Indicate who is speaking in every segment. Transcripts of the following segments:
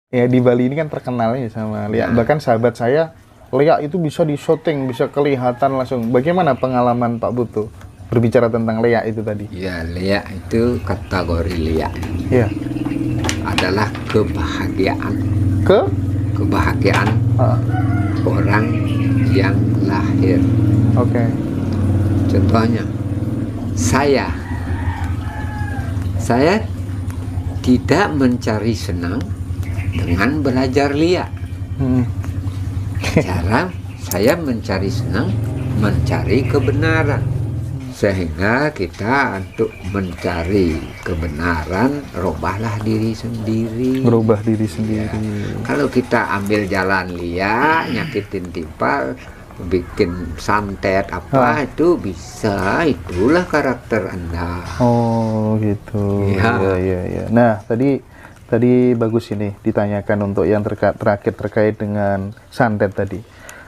Speaker 1: Ya di Bali ini kan terkenalnya sama Lia.
Speaker 2: Nah,
Speaker 1: Bahkan sahabat saya, Lia itu bisa di syuting, bisa kelihatan langsung. Bagaimana pengalaman Pak Putu berbicara tentang Lia itu tadi?
Speaker 2: ya liak itu kategori liak
Speaker 1: Ya,
Speaker 2: adalah kebahagiaan,
Speaker 1: ke?
Speaker 2: kebahagiaan
Speaker 1: Ah,
Speaker 2: orang yang lahir.
Speaker 1: oke.
Speaker 2: Contohnya, saya, saya tidak mencari senang dengan belajar liak.
Speaker 1: Hmm.
Speaker 2: Cara saya mencari senang, mencari kebenaran. Sehingga kita untuk mencari kebenaran, robahlah diri sendiri.
Speaker 1: Merubah diri
Speaker 2: Ya.
Speaker 1: sendiri.
Speaker 2: Kalau kita ambil jalan liar, nyakitin timpal, bikin santet apa, itu bisa, itulah karakter Anda.
Speaker 1: Oh gitu.
Speaker 2: Ya.
Speaker 1: Ya. Nah tadi bagus ini ditanyakan untuk yang terakhir terkait dengan santet tadi.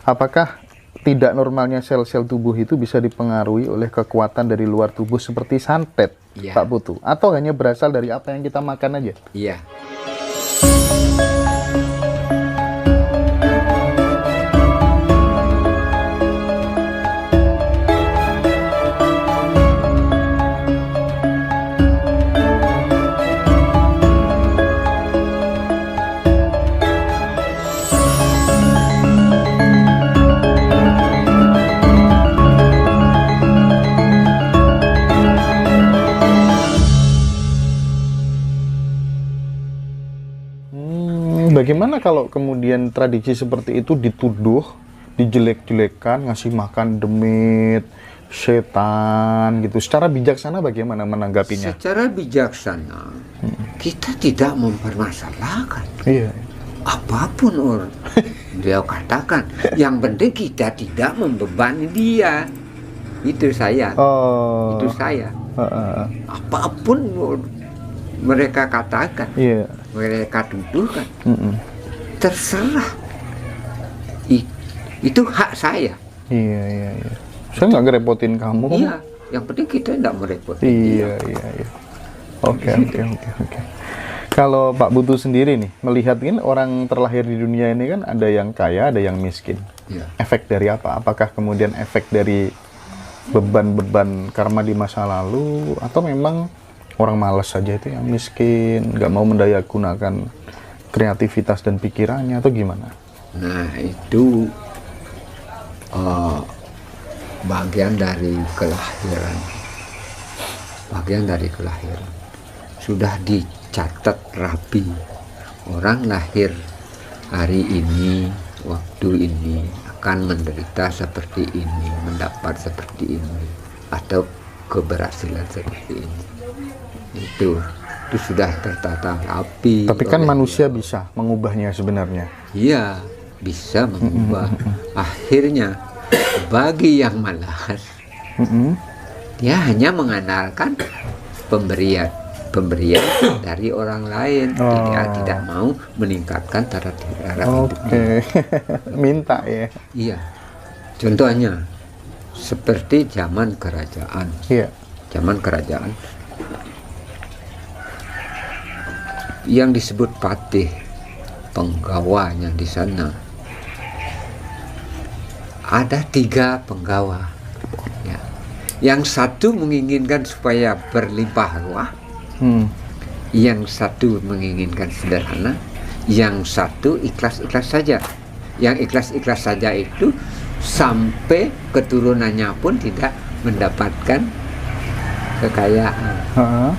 Speaker 1: Apakah tidak normalnya sel-sel tubuh itu bisa dipengaruhi oleh kekuatan dari luar tubuh seperti santet,
Speaker 2: Iya.
Speaker 1: Pak Putu? Atau hanya berasal dari apa yang kita makan aja?
Speaker 2: Iya.
Speaker 1: Bagaimana kalau kemudian tradisi seperti itu dituduh, dijelek-jelekan, ngasih makan demit, setan gitu. Secara bijaksana bagaimana menanggapinya?
Speaker 2: Secara bijaksana, kita tidak mempermasalahkan
Speaker 1: Iya.
Speaker 2: apapun orang dia katakan. Yang penting kita tidak membebani dia. Itu saya.
Speaker 1: Oh.
Speaker 2: Itu saya.
Speaker 1: Heeh.
Speaker 2: Apapun mereka katakan,
Speaker 1: Iya.
Speaker 2: mereka tuduhkan,
Speaker 1: Mm-mm.
Speaker 2: terserah. Itu hak saya.
Speaker 1: Iya. Saya nggak ngerepotin kamu.
Speaker 2: Iya, yang penting kita tidak merepotkan
Speaker 1: Iya. Oke. Kalau Pak Putu sendiri nih, melihat kan orang terlahir di dunia ini kan ada yang kaya, ada yang miskin.
Speaker 2: dia.
Speaker 1: Efek dari apa? Apakah kemudian efek dari beban-beban karma di masa lalu, atau memang orang malas saja itu yang miskin, nggak mau mendayagunakan kreativitas dan pikirannya, atau gimana?
Speaker 2: Nah, itu bagian dari kelahiran. Bagian dari kelahiran. Sudah dicatat rapi. Orang lahir hari ini, waktu ini, akan menderita seperti ini, mendapat seperti ini, atau keberhasilan seperti ini. Itu sudah tertata rapi.
Speaker 1: Tapi kan
Speaker 2: oleh
Speaker 1: manusia
Speaker 2: dia.
Speaker 1: bisa mengubahnya sebenarnya.
Speaker 2: Iya, bisa mengubah. Akhirnya, bagi yang malas,
Speaker 1: Mm-mm.
Speaker 2: dia hanya mengandalkan pemberian dari orang lain. Dia tidak mau meningkatkan taraf hidupnya.
Speaker 1: Oke. Minta ya.
Speaker 2: Iya. Contohnya seperti zaman kerajaan.
Speaker 1: Iya.
Speaker 2: Zaman kerajaan yang disebut patih, penggawanya di sana ada 3 penggawa. Ya. Yang satu menginginkan supaya berlimpah ruah, yang satu menginginkan sederhana, yang satu ikhlas-ikhlas saja. Yang ikhlas-ikhlas saja itu sampai keturunannya pun tidak mendapatkan kekayaan.
Speaker 1: Heeh.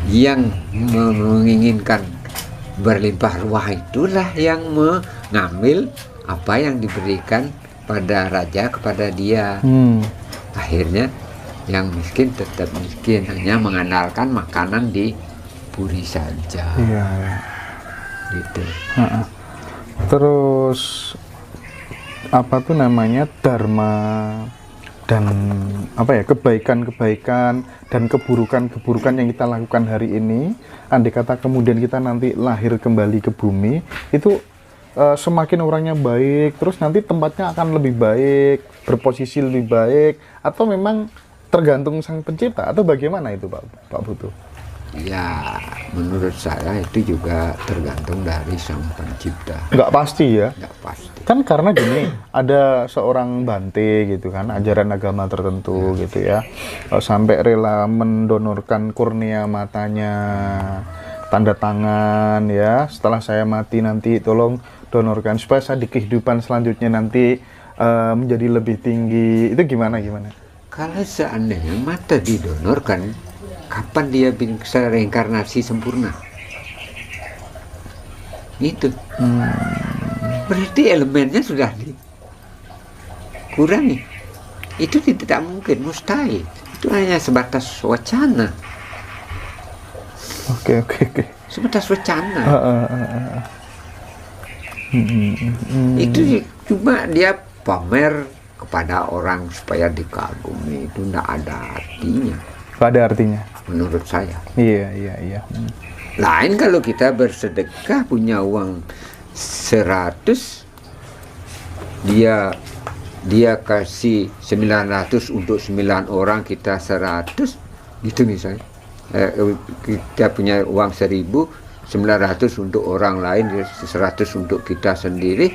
Speaker 2: Yang menginginkan berlimpah ruah itulah yang mengambil apa yang diberikan pada raja kepada dia. Akhirnya yang miskin tetap miskin, hanya mengandalkan makanan di puri saja.
Speaker 1: Iya.
Speaker 2: Gitu.
Speaker 1: Heeh. Terus apa tuh namanya, dharma dan apa ya, kebaikan-kebaikan dan keburukan-keburukan yang kita lakukan hari ini, andai kata kemudian kita nanti lahir kembali ke bumi, itu semakin orangnya baik, terus nanti tempatnya akan lebih baik, berposisi lebih baik, atau memang tergantung sang pencipta, atau bagaimana itu Pak Putu?
Speaker 2: Ya, menurut saya itu juga tergantung dari sang pencipta.
Speaker 1: Nggak pasti ya.
Speaker 2: Nggak pasti.
Speaker 1: Kan karena gini, ada seorang Bante gitu kan, ajaran agama tertentu gitu ya, sampai rela mendonorkan kurnia matanya, tanda tangan ya, setelah saya mati nanti tolong donorkan supaya saya di kehidupan selanjutnya nanti menjadi lebih tinggi. Itu gimana?
Speaker 2: Kalau seandainya mata didonorkan, kapan dia bisa reinkarnasi sempurna? Itu. Berarti elemennya sudah dikurangi. Itu tidak mungkin, mustahil. Itu hanya sebatas wacana.
Speaker 1: Oke.
Speaker 2: Sebatas wacana. Itu cuma dia pamer kepada orang supaya dikagumi. Itu tidak ada artinya.
Speaker 1: Pada artinya.
Speaker 2: Menurut saya.
Speaker 1: Iya.
Speaker 2: Lain kalau kita bersedekah punya uang 100, dia kasih 900 untuk 9 orang, kita 100 gitu misalnya. Kita punya uang 1.000, 900 untuk orang lain, 100 untuk kita sendiri,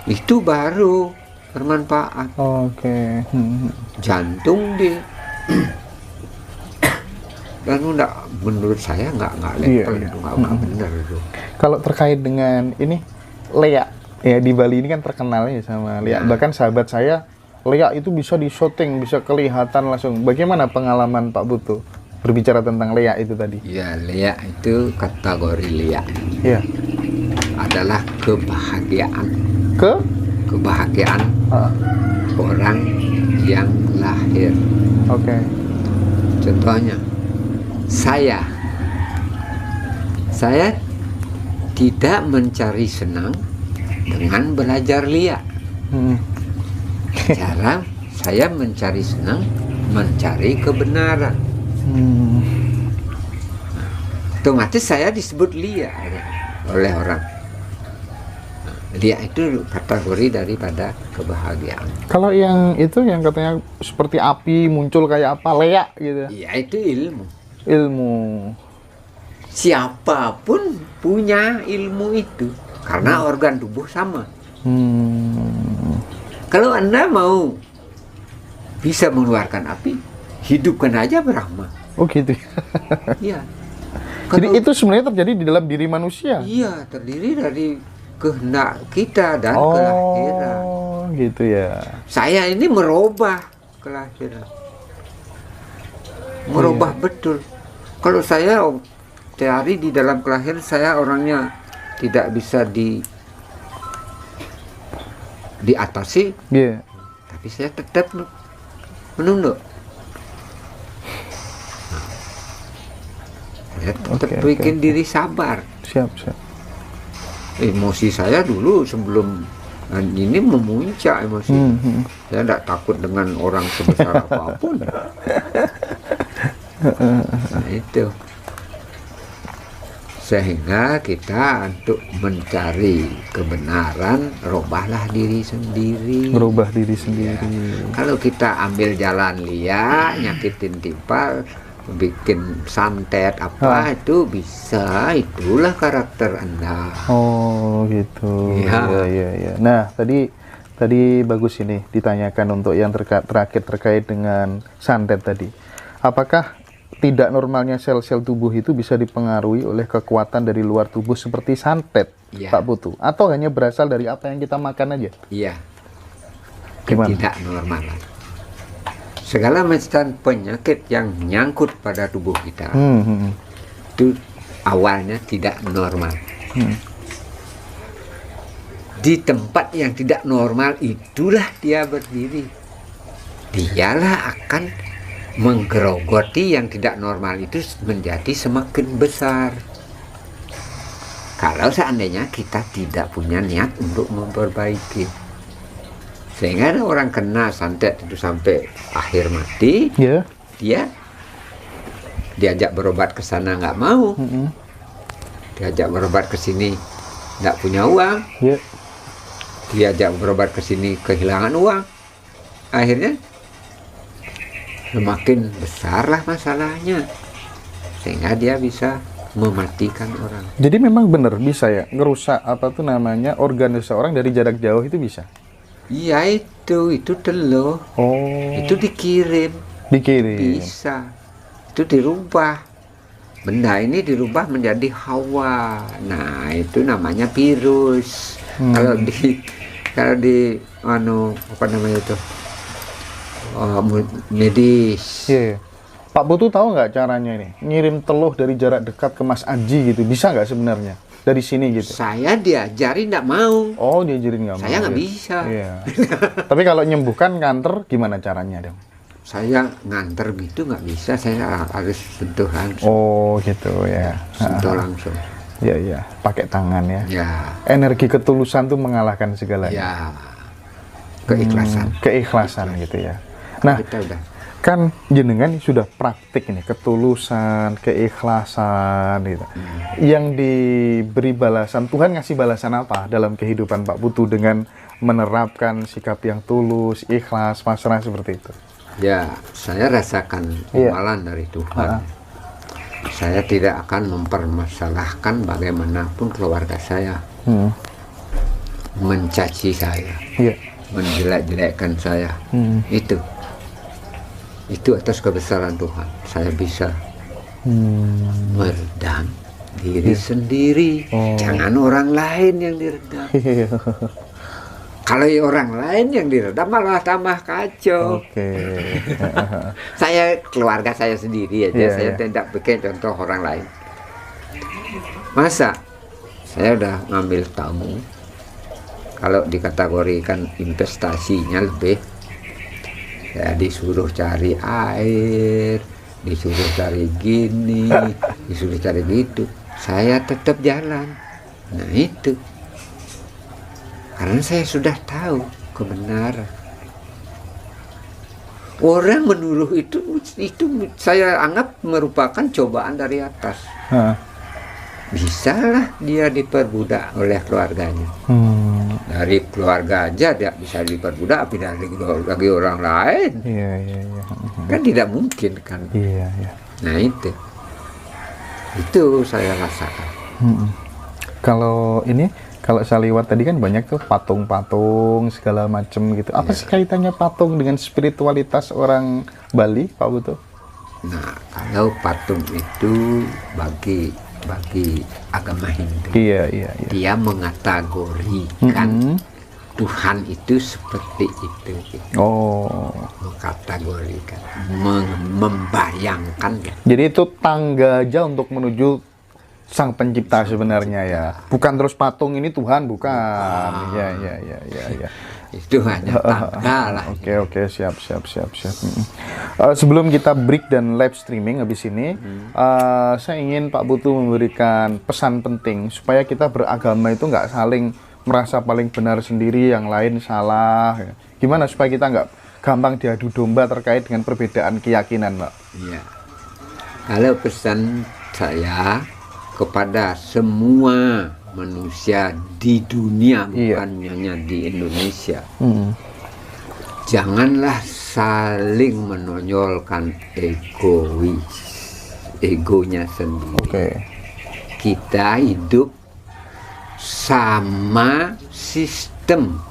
Speaker 2: itu baru bermanfaat.
Speaker 1: Oke.
Speaker 2: Jantung dia. Dan menurut saya nggak level itu, nggak benar itu.
Speaker 1: Kalau terkait dengan ini Lea ya, di Bali ini kan terkenal ya sama Lea. Bahkan sahabat saya Lea itu bisa di syuting, bisa kelihatan langsung. Bagaimana pengalaman Pak Putu berbicara tentang Lea itu tadi?
Speaker 2: Ya, Lea itu kategori Lea.
Speaker 1: Iya.
Speaker 2: Adalah kebahagiaan orang yang lahir.
Speaker 1: Oke.
Speaker 2: Contohnya, saya tidak mencari senang dengan belajar Lea. Cara saya mencari senang, mencari kebenaran. Otomatis saya disebut Lea oleh orang. Lea itu kategori daripada kebahagiaan.
Speaker 1: Kalau yang itu yang katanya seperti api muncul kayak apa, Lea gitu.
Speaker 2: Iya, itu ilmu. Siapapun punya ilmu itu karena organ tubuh sama. Kalau Anda mau bisa mengeluarkan api, hidupkan aja Brahma.
Speaker 1: Oh gitu.
Speaker 2: Iya.
Speaker 1: Jadi itu sebenarnya terjadi di dalam diri manusia.
Speaker 2: Iya, terdiri dari kehendak kita dan kelahiran.
Speaker 1: Oh, gitu ya.
Speaker 2: Saya ini merubah kelahiran. Merubah betul. Kalau saya cari di dalam kelahiran, saya orangnya tidak bisa diatasi.
Speaker 1: Iya.
Speaker 2: Tapi saya tetap menunduk. Saya tetap bikin diri sabar.
Speaker 1: Siap.
Speaker 2: Emosi saya dulu sebelum ini memuncak emosi. Saya tidak takut dengan orang sebesar apapun. Nah, itu. Sehingga kita untuk mencari kebenaran, rubahlah diri sendiri.
Speaker 1: Merubah diri sendiri.
Speaker 2: Ya. Kalau kita ambil jalan liar, nyakitin timpal, bikin santet apa, itu bisa, itulah karakter Anda.
Speaker 1: Oh gitu. Iya. Nah tadi bagus ini ditanyakan untuk yang terakhir terkait dengan santet tadi. Apakah tidak normalnya sel-sel tubuh itu bisa dipengaruhi oleh kekuatan dari luar tubuh seperti santet, Pak Putu? Atau hanya berasal dari apa yang kita makan aja?
Speaker 2: Iya.
Speaker 1: Gimana?
Speaker 2: Tidak normal. Segala macam penyakit yang nyangkut pada tubuh kita itu awalnya tidak normal. Di tempat yang tidak normal itulah dia berdiri. Dialah akan menggerogoti yang tidak normal itu menjadi semakin besar. Kalau seandainya kita tidak punya niat untuk memperbaiki, sehingga ada orang kena santet itu sampai akhir mati, dia diajak berobat ke sana nggak mau, diajak berobat ke sini nggak punya uang, diajak berobat ke sini kehilangan uang, akhirnya semakin besarlah masalahnya. sehingga dia bisa mematikan orang.
Speaker 1: Jadi memang benar bisa ya ngerusak apa tuh namanya organ seseorang dari jarak jauh itu bisa?
Speaker 2: Iya itu teluh.
Speaker 1: Oh.
Speaker 2: Itu dikirim. Bisa. Itu dirubah. Benda ini dirubah menjadi hawa. Nah itu namanya virus. Kalau di apa namanya itu medis.
Speaker 1: Yeah. Pak Putu tahu nggak caranya ini ngirim teluh dari jarak dekat ke Mas Aji gitu, bisa nggak sebenarnya dari sini gitu?
Speaker 2: Saya diajari nggak mau.
Speaker 1: Oh, diajarin nggak mau.
Speaker 2: Saya nggak bisa.
Speaker 1: Iya. Tapi kalau nyembuhkan nganter gimana caranya dong?
Speaker 2: Saya nganter gitu nggak bisa, saya harus sentuh langsung.
Speaker 1: Oh gitu ya.
Speaker 2: Sentuh langsung.
Speaker 1: Iya iya, pakai tangan ya.
Speaker 2: Ya.
Speaker 1: Energi ketulusan tuh mengalahkan segalanya.
Speaker 2: Ya. Keikhlasan.
Speaker 1: Keikhlasan gitu ya. Nah,
Speaker 2: kita udah.
Speaker 1: Kan jenengan sudah praktik ini ketulusan, keikhlasan gitu. Yang diberi balasan, Tuhan ngasih balasan apa dalam kehidupan Pak Putu dengan menerapkan sikap yang tulus, ikhlas, pasrah seperti itu?
Speaker 2: Ya, saya rasakan imbalan dari Tuhan. Saya tidak akan mempermasalahkan bagaimanapun keluarga saya mencaci saya, menjelek-jelekkan saya. Itu atas kebesaran Tuhan. Saya bisa meredam diri sendiri. Jangan orang lain yang diredam. Kalau orang lain yang diredam malah tambah kacau. Saya keluarga saya sendiri aja, saya tidak bikin contoh orang lain. Masa saya udah ngambil tamu, kalau dikategorikan investasinya lebih, saya disuruh cari air, disuruh cari gini, disuruh cari gitu, saya tetap jalan. Nah itu karena saya sudah tahu kebenaran. Orang menuduh itu saya anggap merupakan cobaan dari atas. Bisalah dia diperbudak oleh keluarganya. Dari keluarga aja dia bisa diperbudak, tapi dari orang lain. Kan tidak mungkin kan. Nah itu saya rasakan.
Speaker 1: Kalau saya lewat tadi kan banyak tuh patung-patung segala macam gitu. Apa sih kaitannya patung dengan spiritualitas orang Bali, Pak Putu?
Speaker 2: Nah, kalau patung itu bagi agama Hindu, dia mengategorikan Tuhan itu seperti itu. Mengkategorikan, membayangkan.
Speaker 1: Jadi itu tangga aja untuk menuju Sang Pencipta sebenarnya ya. Bukan terus patung ini Tuhan, bukan. Ya.
Speaker 2: Itu hanya tangga lah.
Speaker 1: Oke, siap. Sebelum kita break dan live streaming habis ini, saya ingin Pak Putu memberikan pesan penting supaya kita beragama itu nggak saling merasa paling benar sendiri, yang lain salah. Gimana supaya kita nggak gampang diadu domba terkait dengan perbedaan keyakinan, Pak?
Speaker 2: Iya. Kalau pesan saya kepada semua manusia di dunia, bukan hanya di Indonesia, janganlah saling menonjolkan egonya sendiri. Kita hidup sama sistem,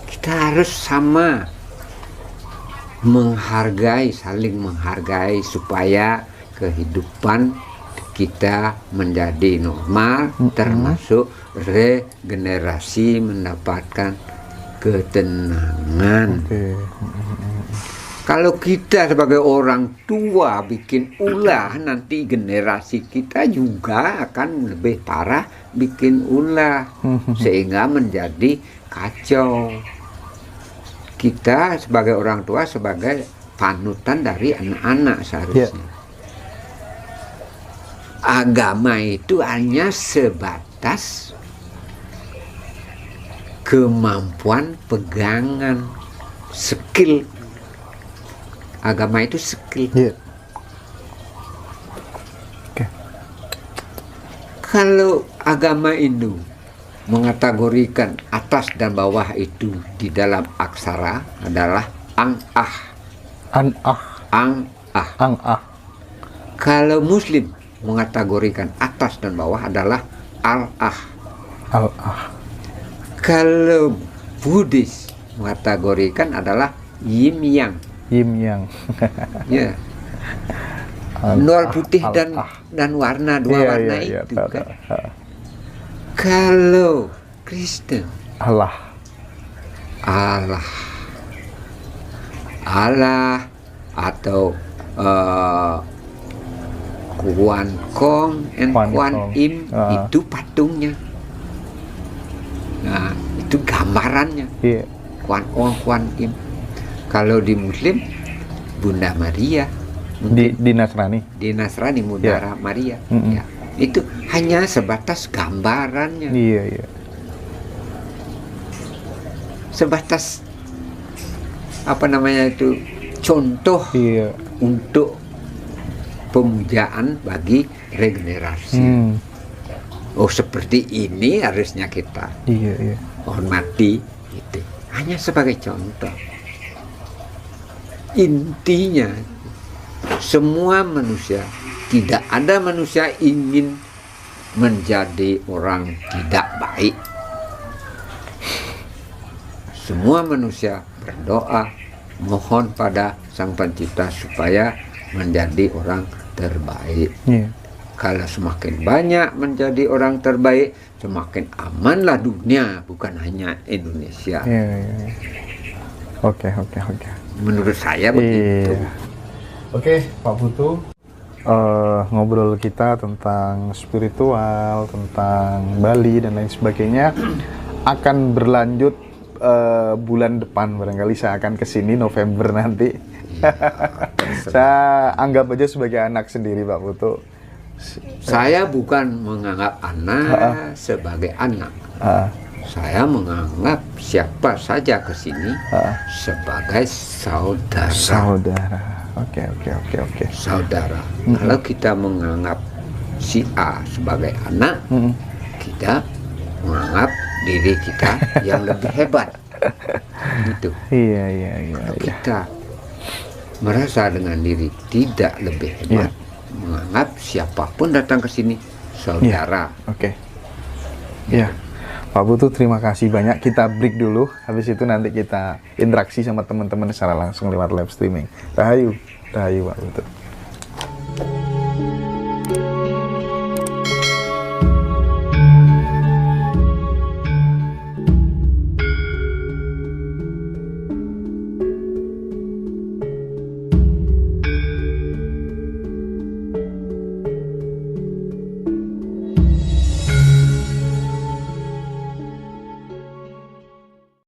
Speaker 2: kita harus sama menghargai, saling menghargai supaya kehidupan kita menjadi normal, termasuk regenerasi, mendapatkan ketenangan. Kalau kita sebagai orang tua bikin ulah, nanti generasi kita juga akan lebih parah bikin ulah, sehingga menjadi kacau. Kita sebagai orang tua sebagai panutan dari anak-anak seharusnya. Agama itu hanya sebatas kemampuan pegangan, skill. Agama itu skill. Kalau agama Hindu mengategorikan atas dan bawah itu di dalam aksara adalah ang-ah. Kalau Muslim mengategorikan atas dan bawah adalah al-ah.
Speaker 1: Al-ah.
Speaker 2: Kalau Buddhis mengategorikan adalah yin yang.
Speaker 1: Yin yang.
Speaker 2: Ya. Nol putih dan warna, dua warna itu kan. Kalau Kristen
Speaker 1: Allah.
Speaker 2: Allah. Allah atau Kuan Kong and Kuan Im itu patungnya. Nah, itu gambarannya. Kuan Ong, Kuan Im. Kalau di Muslim Bunda Maria.
Speaker 1: Di Nasrani.
Speaker 2: Di Nasrani Bunda Maria. Ya. Itu hanya sebatas gambarannya.
Speaker 1: Iya.
Speaker 2: Sebatas apa namanya itu contoh untuk pemujaan bagi regenerasi. Oh, seperti ini harusnya kita hormati itu. Hanya sebagai contoh. Intinya semua manusia, tidak ada manusia ingin menjadi orang tidak baik. Semua manusia berdoa mohon pada Sang Pencipta supaya menjadi orang terbaik. Kalau semakin banyak menjadi orang terbaik, semakin amanlah dunia, bukan hanya Indonesia.
Speaker 1: Oke.
Speaker 2: Menurut saya begitu.
Speaker 1: Oke, Pak Putu, ngobrol kita tentang spiritual, tentang Bali dan lain sebagainya akan berlanjut bulan depan. Barangkali saya akan kesini November nanti. Saya anggap aja sebagai anak sendiri, Pak Putu.
Speaker 2: Saya bukan menganggap anak sebagai anak. Saya menganggap siapa saja kesini sebagai saudara. Oke. Saudara. Kalau kita menganggap si A sebagai anak, kita menganggap diri kita yang lebih hebat. Gitu.
Speaker 1: Iya.
Speaker 2: Kita merasa dengan diri tidak lebih hebat, menganggap siapapun datang ke sini saudara.
Speaker 1: Oke. Ya. Pak Putu, terima kasih banyak. Kita break dulu, habis itu nanti kita interaksi sama teman-teman secara langsung lewat live streaming. Rahayu Pak Putu.